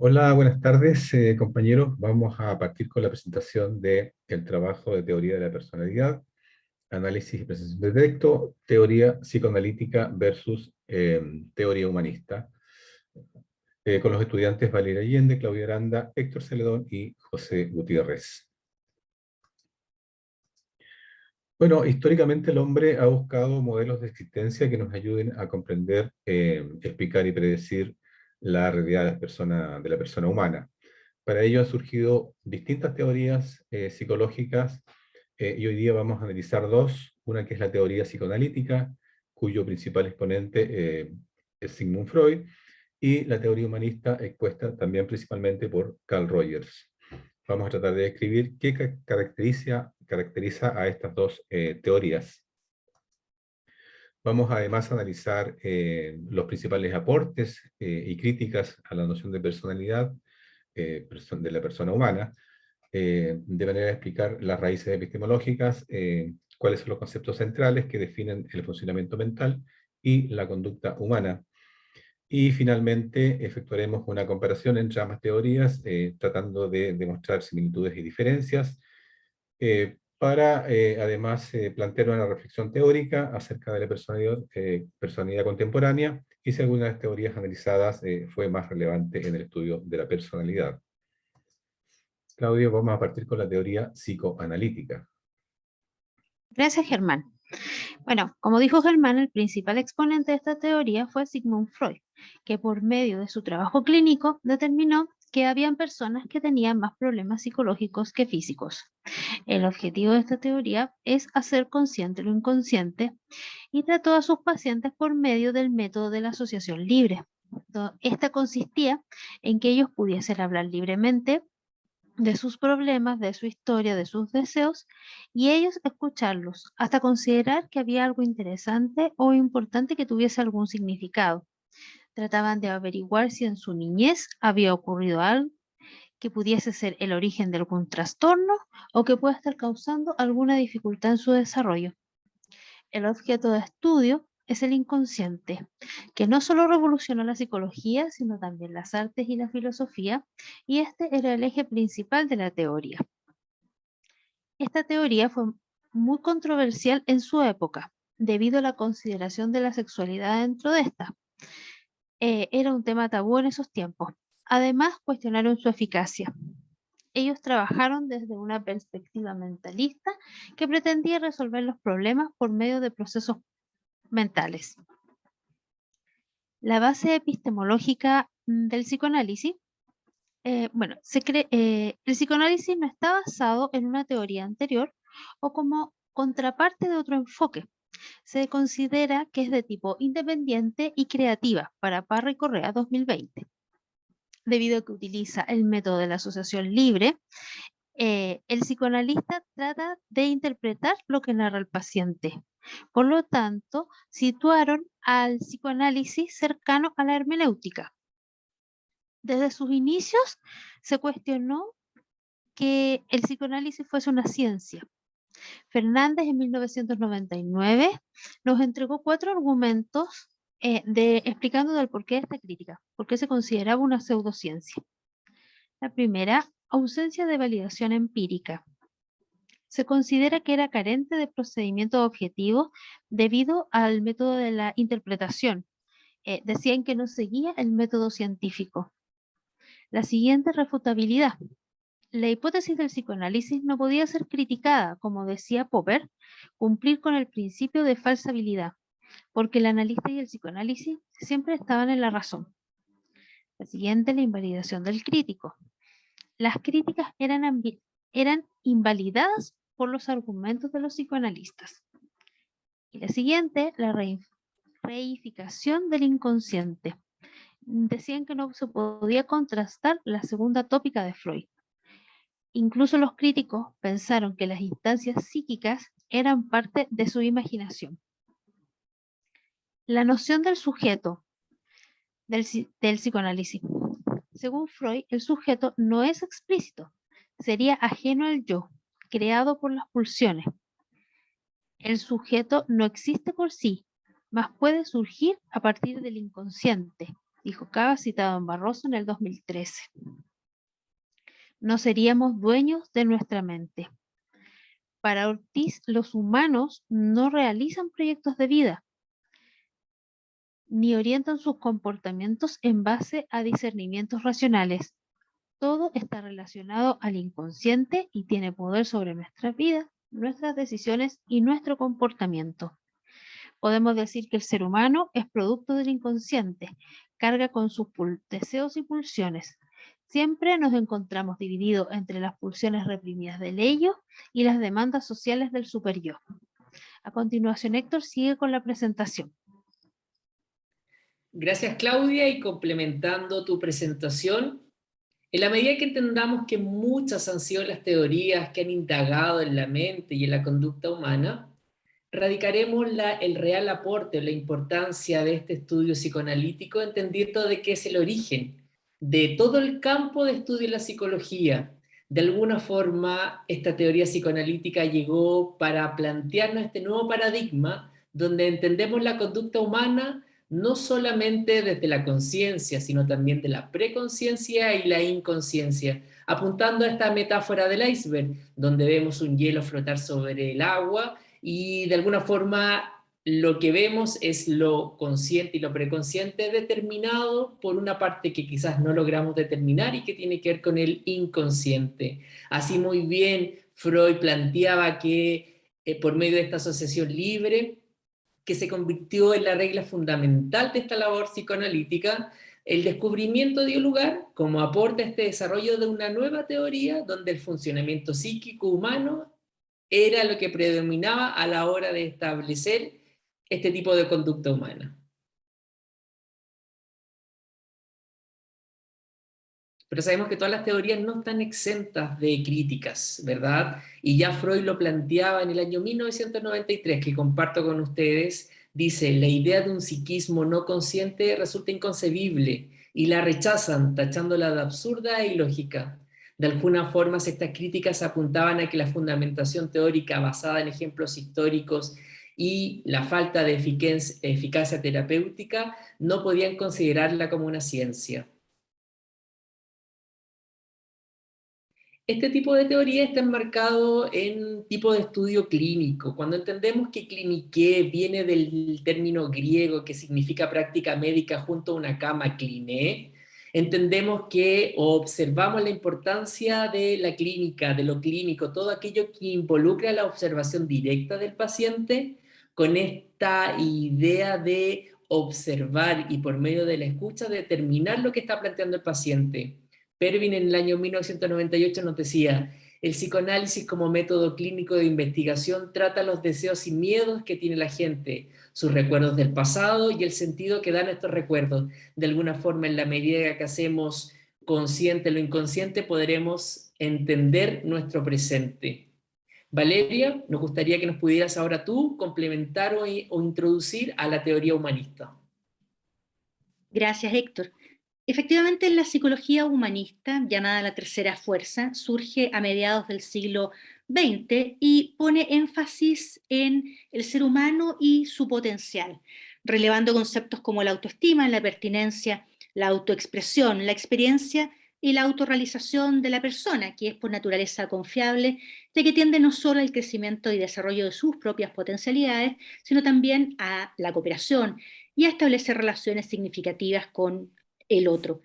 Hola, buenas tardes, compañeros. Vamos a partir con la presentación del trabajo de teoría de la personalidad, análisis y presentación de texto, teoría psicoanalítica versus teoría humanista, con los estudiantes Valeria Allende, Claudia Aranda, Héctor Celedón y José Gutiérrez. Bueno, históricamente el hombre ha buscado modelos de existencia que nos ayuden a comprender, explicar y predecir la realidad de la persona humana. Para ello han surgido distintas teorías psicológicas y hoy día vamos a analizar dos. Una que es la teoría psicoanalítica, cuyo principal exponente es Sigmund Freud, y la teoría humanista expuesta también principalmente por Carl Rogers. Vamos a tratar de describir qué caracteriza a estas dos teorías. Vamos además a analizar los principales aportes y críticas a la noción de personalidad de la persona humana, de manera de explicar las raíces epistemológicas, cuáles son los conceptos centrales que definen el funcionamiento mental y la conducta humana. Y finalmente efectuaremos una comparación entre ambas teorías, tratando de demostrar similitudes y diferencias, para además plantear una reflexión teórica acerca de la personalidad contemporánea y si alguna de las teorías analizadas fue más relevante en el estudio de la personalidad. Claudio, vamos a partir con la teoría psicoanalítica. Gracias, Germán. Bueno, como dijo Germán, el principal exponente de esta teoría fue Sigmund Freud, que por medio de su trabajo clínico determinó que habían personas que tenían más problemas psicológicos que físicos. El objetivo de esta teoría es hacer consciente lo inconsciente y trató a sus pacientes por medio del método de la asociación libre. Esta consistía en que ellos pudiesen hablar libremente de sus problemas, de su historia, de sus deseos, y ellos escucharlos hasta considerar que había algo interesante o importante que tuviese algún significado. Trataban de averiguar si en su niñez había ocurrido algo que pudiese ser el origen de algún trastorno o que pueda estar causando alguna dificultad en su desarrollo. El objeto de estudio es el inconsciente, que no solo revolucionó la psicología, sino también las artes y la filosofía, y este era el eje principal de la teoría. Esta teoría fue muy controversial en su época, debido a la consideración de la sexualidad dentro de esta. Era un tema tabú en esos tiempos. Además, cuestionaron su eficacia. Ellos trabajaron desde una perspectiva mentalista que pretendía resolver los problemas por medio de procesos mentales. La base epistemológica del psicoanálisis, el psicoanálisis no está basado en una teoría anterior o como contraparte de otro enfoque. Se considera que es de tipo independiente y creativa para Parra y Correa 2020, debido a que utiliza el método de la asociación libre. El psicoanalista trata de interpretar lo que narra el paciente. Por lo tanto, situaron al psicoanálisis cercano a la hermenéutica. Desde sus inicios se cuestionó que el psicoanálisis fuese una ciencia. Fernández en 1999 nos entregó 4 argumentos explicando del porqué de esta crítica, por qué se consideraba una pseudociencia. La primera, ausencia de validación empírica. Se considera que era carente de procedimientos objetivos debido al método de la interpretación. Decían que no seguía el método científico. La siguiente, refutabilidad. La hipótesis del psicoanálisis no podía ser criticada, como decía Popper, cumplir con el principio de falsabilidad, porque el analista y el psicoanálisis siempre estaban en la razón. La siguiente, la invalidación del crítico. Las críticas eran invalidadas por los argumentos de los psicoanalistas. Y la siguiente, la reificación del inconsciente. Decían que no se podía contrastar la segunda tópica de Freud. Incluso los críticos pensaron que las instancias psíquicas eran parte de su imaginación. La noción del sujeto del psicoanálisis. Según Freud, el sujeto no es explícito, sería ajeno al yo, creado por las pulsiones. El sujeto no existe por sí, mas puede surgir a partir del inconsciente. dijo Cava, citado en Barroso en el 2013. No seríamos dueños de nuestra mente. Para Ortiz, los humanos no realizan proyectos de vida, ni orientan sus comportamientos en base a discernimientos racionales. Todo está relacionado al inconsciente y tiene poder sobre nuestra vida, nuestras decisiones y nuestro comportamiento. Podemos decir que el ser humano es producto del inconsciente, carga con sus deseos y pulsiones. Siempre nos encontramos divididos entre las pulsiones reprimidas del ello y las demandas sociales del superyo. A continuación, Héctor sigue con la presentación. Gracias, Claudia, y complementando tu presentación, en la medida que entendamos que muchas han sido las teorías que han indagado en la mente y en la conducta humana, radicaremos el real aporte o la importancia de este estudio psicoanalítico, entendiendo de qué es el origen de todo el campo de estudio de la psicología. De alguna forma, esta teoría psicoanalítica llegó para plantearnos este nuevo paradigma donde entendemos la conducta humana no solamente desde la conciencia, sino también de la preconciencia y la inconsciencia, apuntando a esta metáfora del iceberg, donde vemos un hielo flotar sobre el agua y de alguna forma lo que vemos es lo consciente y lo preconsciente determinado por una parte que quizás no logramos determinar y que tiene que ver con el inconsciente. Así muy bien Freud planteaba que por medio de esta asociación libre, que se convirtió en la regla fundamental de esta labor psicoanalítica, el descubrimiento dio lugar como aporte a este desarrollo de una nueva teoría donde el funcionamiento psíquico humano era lo que predominaba a la hora de establecer este tipo de conducta humana. Pero sabemos que todas las teorías no están exentas de críticas, ¿verdad? Y ya Freud lo planteaba en el año 1993, que comparto con ustedes, dice, la idea de un psiquismo no consciente resulta inconcebible y la rechazan, tachándola de absurda e ilógica. De alguna forma, estas críticas apuntaban a que la fundamentación teórica basada en ejemplos históricos y la falta de eficacia terapéutica no podían considerarla como una ciencia. Este tipo de teoría está enmarcado en tipo de estudio clínico. Cuando entendemos que clinique viene del término griego que significa práctica médica junto a una cama, cliné, entendemos que observamos la importancia de la clínica, de lo clínico, todo aquello que involucra la observación directa del paciente con esta idea de observar y por medio de la escucha determinar lo que está planteando el paciente. Pervin en el año 1998 nos decía, el psicoanálisis como método clínico de investigación trata los deseos y miedos que tiene la gente, sus recuerdos del pasado y el sentido que dan estos recuerdos. De alguna forma, en la medida que hacemos consciente lo inconsciente, podremos entender nuestro presente. Valeria, nos gustaría que nos pudieras ahora tú complementar o introducir a la teoría humanista. Gracias, Héctor. Efectivamente, la psicología humanista, llamada la tercera fuerza, surge a mediados del siglo XX y pone énfasis en el ser humano y su potencial, relevando conceptos como la autoestima, la pertinencia, la autoexpresión, la experiencia y la autorrealización de la persona, que es por naturaleza confiable, ya que tiende no solo al crecimiento y desarrollo de sus propias potencialidades, sino también a la cooperación y a establecer relaciones significativas con el otro.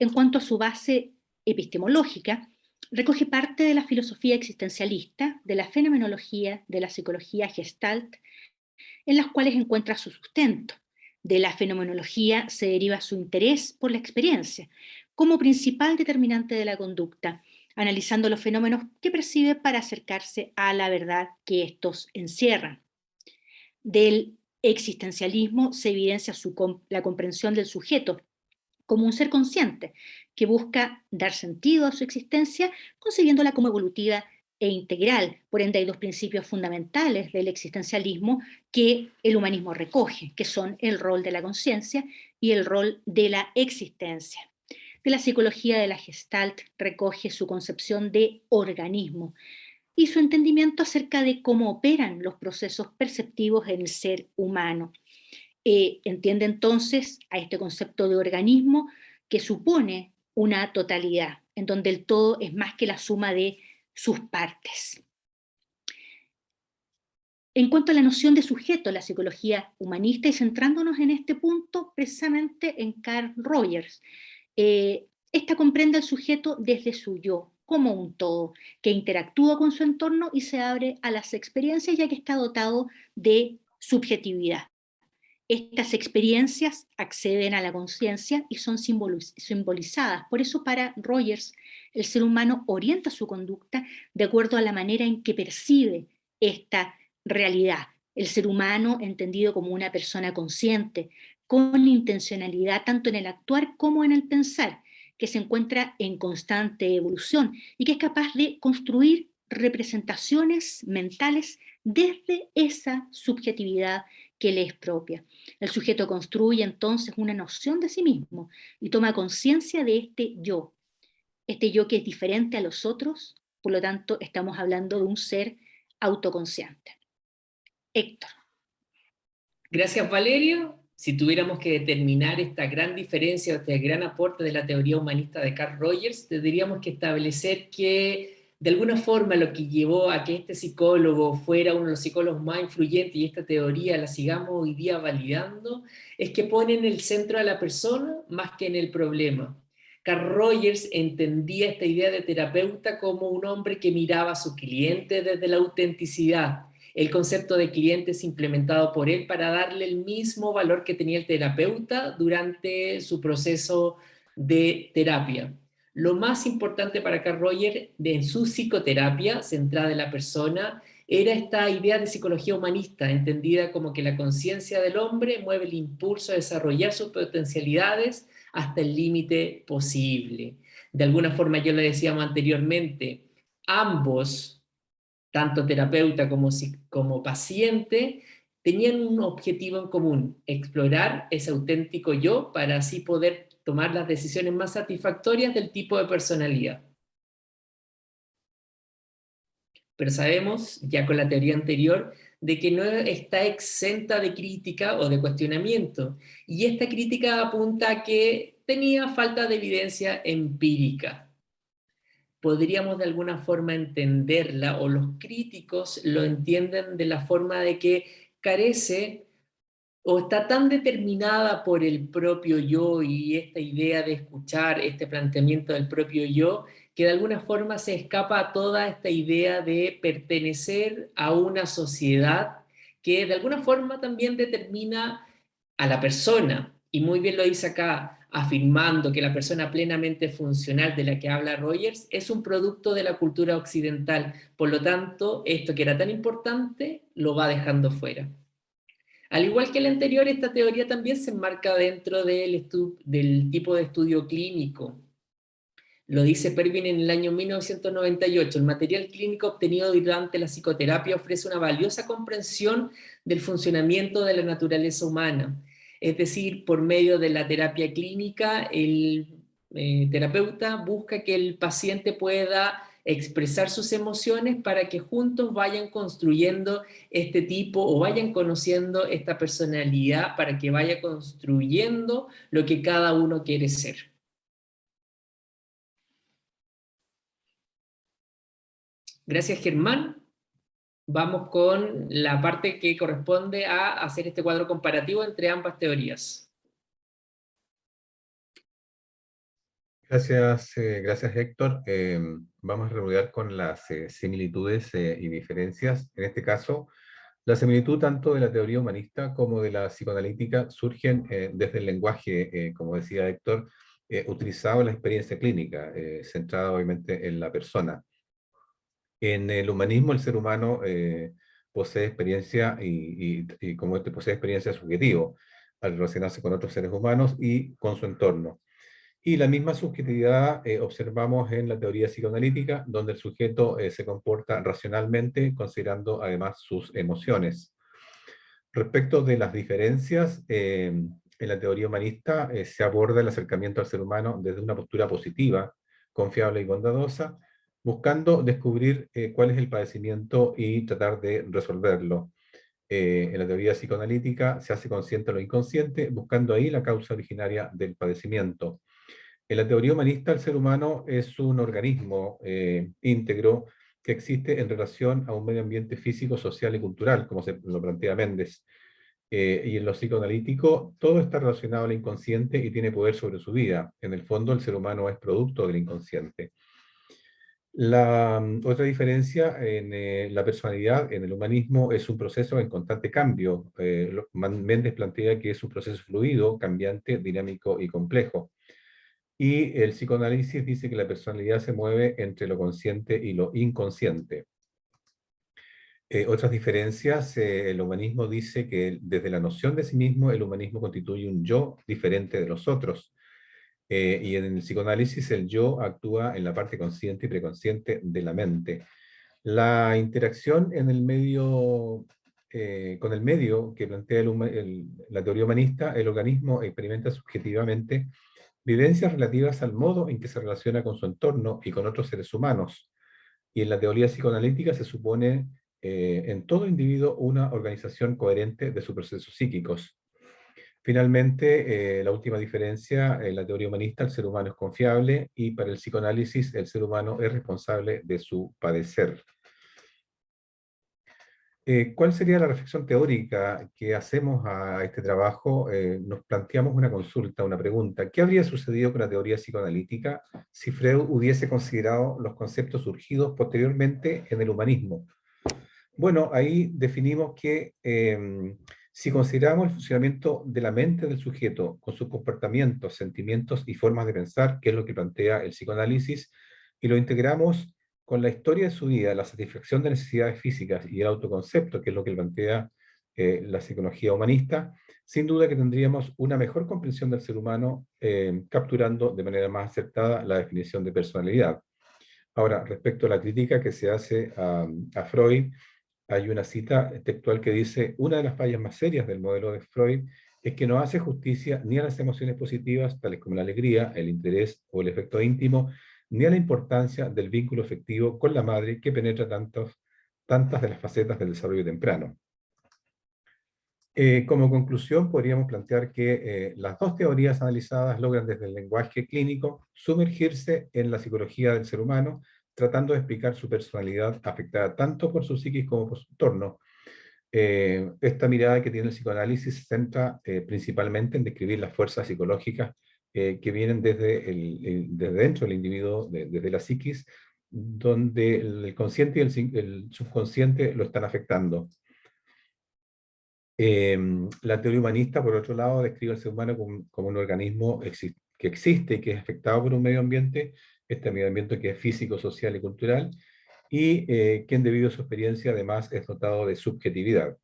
En cuanto a su base epistemológica, recoge parte de la filosofía existencialista, de la fenomenología, de la psicología gestalt, en las cuales encuentra su sustento. De la fenomenología se deriva su interés por la experiencia, como principal determinante de la conducta, analizando los fenómenos que percibe para acercarse a la verdad que estos encierran. Del existencialismo se evidencia la comprensión del sujeto como un ser consciente que busca dar sentido a su existencia, concibiéndola como evolutiva e integral. Por ende, hay dos principios fundamentales del existencialismo que el humanismo recoge, que son el rol de la conciencia y el rol de la existencia. De la psicología de la Gestalt recoge su concepción de organismo y su entendimiento acerca de cómo operan los procesos perceptivos en el ser humano. Entiende entonces a este concepto de organismo que supone una totalidad, en donde el todo es más que la suma de sus partes. En cuanto a la noción de sujeto, la psicología humanista, y centrándonos en este punto precisamente en Carl Rogers, esta comprende al sujeto desde su yo, como un todo, que interactúa con su entorno y se abre a las experiencias, ya que está dotado de subjetividad. Estas experiencias acceden a la conciencia y son simbolizadas. Por eso para Rogers el ser humano orienta su conducta de acuerdo a la manera en que percibe esta realidad. El ser humano entendido como una persona consciente, con intencionalidad tanto en el actuar como en el pensar, que se encuentra en constante evolución y que es capaz de construir representaciones mentales desde esa subjetividad que le es propia. El sujeto construye entonces una noción de sí mismo y toma conciencia de este yo que es diferente a los otros, por lo tanto estamos hablando de un ser autoconsciente. Héctor. Gracias, Valeria. Si tuviéramos que determinar esta gran diferencia, este gran aporte de la teoría humanista de Carl Rogers, tendríamos que establecer que de alguna forma lo que llevó a que este psicólogo fuera uno de los psicólogos más influyentes y esta teoría la sigamos hoy día validando, es que pone en el centro a la persona más que en el problema. Carl Rogers entendía esta idea de terapeuta como un hombre que miraba a su cliente desde la autenticidad. El concepto de cliente es implementado por él para darle el mismo valor que tenía el terapeuta durante su proceso de terapia. Lo más importante para Carl Rogers en su psicoterapia centrada en la persona era esta idea de psicología humanista, entendida como que la conciencia del hombre mueve el impulso a desarrollar sus potencialidades hasta el límite posible. De alguna forma, yo lo decíamos anteriormente, ambos, tanto terapeuta como paciente, tenían un objetivo en común: explorar ese auténtico yo para así poder tomar las decisiones más satisfactorias del tipo de personalidad. Pero sabemos, ya con la teoría anterior, de que no está exenta de crítica o de cuestionamiento. Y esta crítica apunta a que tenía falta de evidencia empírica. Podríamos de alguna forma entenderla, o los críticos lo entienden de la forma de que carece o está tan determinada por el propio yo y esta idea de escuchar, este planteamiento del propio yo, que de alguna forma se escapa a toda esta idea de pertenecer a una sociedad que de alguna forma también determina a la persona. Y muy bien lo dice acá, afirmando que la persona plenamente funcional de la que habla Rogers es un producto de la cultura occidental. Por lo tanto, esto que era tan importante lo va dejando fuera. Al igual que el anterior, esta teoría también se enmarca dentro del tipo de estudio clínico. Lo dice Pervin en el año 1998. El material clínico obtenido durante la psicoterapia ofrece una valiosa comprensión del funcionamiento de la naturaleza humana. Es decir, por medio de la terapia clínica, el terapeuta busca que el paciente pueda expresar sus emociones para que juntos vayan construyendo este tipo o vayan conociendo esta personalidad para que vaya construyendo lo que cada uno quiere ser. Gracias, Germán. Vamos con la parte que corresponde a hacer este cuadro comparativo entre ambas teorías. Gracias Héctor. Vamos a reunir con las similitudes y diferencias. En este caso, la similitud tanto de la teoría humanista como de la psicoanalítica surgen desde el lenguaje, como decía Héctor, utilizado en la experiencia clínica, centrada obviamente en la persona. En el humanismo, el ser humano posee experiencia y como este posee experiencia subjetiva al relacionarse con otros seres humanos y con su entorno. Y la misma subjetividad observamos en la teoría psicoanalítica, donde el sujeto se comporta racionalmente, considerando además sus emociones. Respecto de las diferencias, en la teoría humanista se aborda el acercamiento al ser humano desde una postura positiva, confiable y bondadosa, buscando descubrir cuál es el padecimiento y tratar de resolverlo. En la teoría psicoanalítica se hace consciente lo inconsciente, buscando ahí la causa originaria del padecimiento. En la teoría humanista, el ser humano es un organismo íntegro que existe en relación a un medio ambiente físico, social y cultural, como se lo plantea Méndez. Y en lo psicoanalítico, todo está relacionado al inconsciente y tiene poder sobre su vida. En el fondo, el ser humano es producto del inconsciente. La otra diferencia en la personalidad, en el humanismo, es un proceso en constante cambio. Méndez plantea que es un proceso fluido, cambiante, dinámico y complejo. Y el psicoanálisis dice que la personalidad se mueve entre lo consciente y lo inconsciente. Otras diferencias, el humanismo dice que desde la noción de sí mismo, el humanismo constituye un yo diferente de los otros. Y en el psicoanálisis, el yo actúa en la parte consciente y preconsciente de la mente. La interacción en el medio, con el medio que plantea la teoría humanista, el organismo experimenta subjetivamente vivencias relativas al modo en que se relaciona con su entorno y con otros seres humanos. Y en la teoría psicoanalítica se supone en todo individuo una organización coherente de sus procesos psíquicos. Finalmente, la última diferencia, en la teoría humanista, el ser humano es confiable y para el psicoanálisis el ser humano es responsable de su padecer. ¿Cuál sería la reflexión teórica que hacemos a este trabajo? Nos planteamos una consulta, una pregunta. ¿Qué habría sucedido con la teoría psicoanalítica si Freud hubiese considerado los conceptos surgidos posteriormente en el humanismo? Bueno, ahí definimos que si consideramos el funcionamiento de la mente del sujeto con sus comportamientos, sentimientos y formas de pensar, que es lo que plantea el psicoanálisis, y lo integramos con la historia de su vida, la satisfacción de necesidades físicas y el autoconcepto, que es lo que plantea la psicología humanista, sin duda que tendríamos una mejor comprensión del ser humano, capturando de manera más acertada la definición de personalidad. Ahora, respecto a la crítica que se hace a Freud, hay una cita textual que dice: una de las fallas más serias del modelo de Freud es que no hace justicia ni a las emociones positivas, tales como la alegría, el interés o el efecto íntimo, ni a la importancia del vínculo afectivo con la madre que penetra tantas de las facetas del desarrollo temprano. Como conclusión, podríamos plantear que las dos teorías analizadas logran desde el lenguaje clínico sumergirse en la psicología del ser humano, tratando de explicar su personalidad afectada tanto por su psiquis como por su entorno. Esta mirada que tiene el psicoanálisis se centra principalmente en describir las fuerzas psicológicas que vienen desde dentro del individuo, desde la psiquis, donde el consciente y el subconsciente lo están afectando. La teoría humanista, por otro lado, describe al ser humano como un organismo que existe y que es afectado por un medio ambiente, este medio ambiente que es físico, social y cultural, y quien debido a su experiencia además es dotado de subjetividad.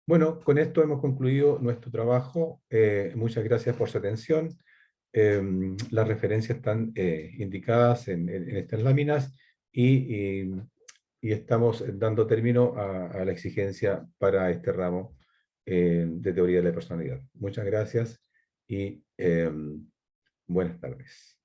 Bueno, con esto hemos concluido nuestro trabajo. Muchas gracias por su atención. Las referencias están indicadas en estas láminas y estamos dando término a la exigencia para este ramo de teoría de la personalidad. Muchas gracias y buenas tardes.